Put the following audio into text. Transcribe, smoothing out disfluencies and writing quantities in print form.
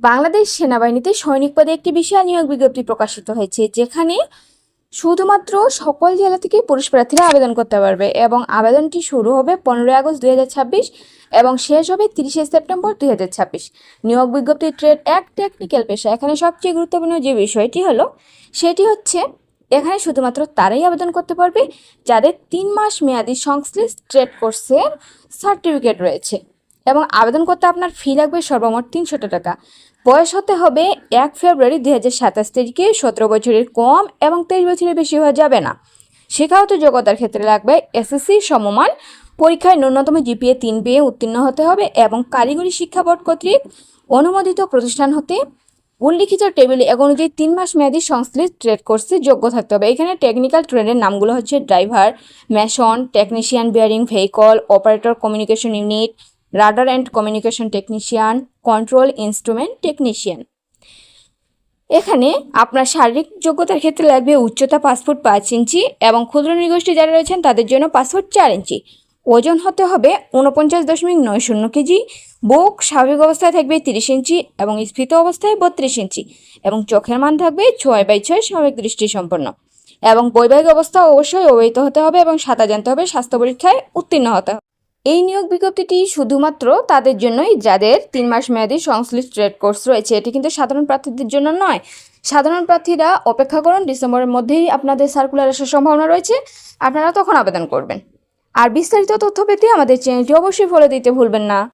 বাংলাদেশ সেনাবাহিনীতে সৈনিক পদে একটি বিশাল নিয়োগ বিজ্ঞপ্তি প্রকাশিত হয়েছে, যেখানে শুধুমাত্র সকল জেলা থেকে পুরুষ প্রার্থীরা আবেদন করতে পারবে এবং আবেদনটি শুরু হবে 15 আগস্ট 2026 এবং শেষ হবে 30 সেপ্টেম্বর 2026। নিয়োগ বিজ্ঞপ্তি ট্রেড এক টেকনিক্যাল পেশা। এখানে সবচেয়ে গুরুত্বপূর্ণ যে বিষয়টি হলো সেটি হচ্ছে এখানে শুধুমাত্র তারাই আবেদন করতে পারবে যাদের 3 মাস মেয়াদী সংশ্লিষ্ট ট্রেড কোর্সের সার্টিফিকেট রয়েছে এবং আবেদন করতে আপনার ফি লাগবে সর্বমোট 300 টাকা। বয়স হতে হবে 1 ফেব্রুয়ারি 2027 তারিখে 17 বছরের কম এবং 23 বছরের বেশি হওয়া যাবে না। শিক্ষাগত যোগ্যতার ক্ষেত্রে লাগবে এসএসসি সমমান পরীক্ষায় ন্যূনতম জিপিএ 3 পেয়ে উত্তীর্ণ হতে হবে এবং কারিগরি শিক্ষা বোর্ড কর্তৃক অনুমোদিত প্রতিষ্ঠান হতে উল্লিখিত টেবিলে এক অনুযায়ী 3 মাস মেয়াদী সংশ্লিষ্ট ট্রেড কোর্সে যোগ্য থাকতে হবে। এখানে টেকনিক্যাল ট্রেডের নামগুলো হচ্ছে driver, mason, technician bearing vehicle, operator communication unit, radar and communication technician, control instrument technician. এখানে আপনার শারীরিক যোগ্যতার ক্ষেত্রে লাগবে উচ্চতা 5 ফুট 5 ইঞ্চি এবং ক্ষুদ্র নৃগোষ্ঠী যারা রয়েছেন তাদের জন্য 5 ফুট 4 ইঞ্চি। ওজন হতে হবে 49.90 কেজি। বুক স্বাভাবিক অবস্থায় থাকবে 30 ইঞ্চি এবং স্ফীত অবস্থায় 32 ইঞ্চি এবং চোখের মান থাকবে 6/6 স্বাভাবিক দৃষ্টি সম্পন্ন এবং বৈবাহিক অবস্থা অবশ্যই অবহিত হতে হবে এবং সাঁতার জানতে হবে, স্বাস্থ্য পরীক্ষায় উত্তীর্ণ হতে হবে। এই নিয়োগ বিজ্ঞপ্তিটি শুধুমাত্র তাদের জন্যই যাদের 3 মাস মেয়াদী সংশ্লিষ্ট ট্রেড কোর্স রয়েছে। এটি কিন্তু সাধারণ প্রার্থীদের জন্য নয়। সাধারণ প্রার্থীরা অপেক্ষা করুন, ডিসেম্বরের মধ্যেই আপনাদের সার্কুলার আসার সম্ভাবনা রয়েছে, আপনারা তখন আবেদন করবেন। আর বিস্তারিত তথ্য পেতে আমাদের চ্যানেলটি অবশ্যই ফলো দিতে ভুলবেন না।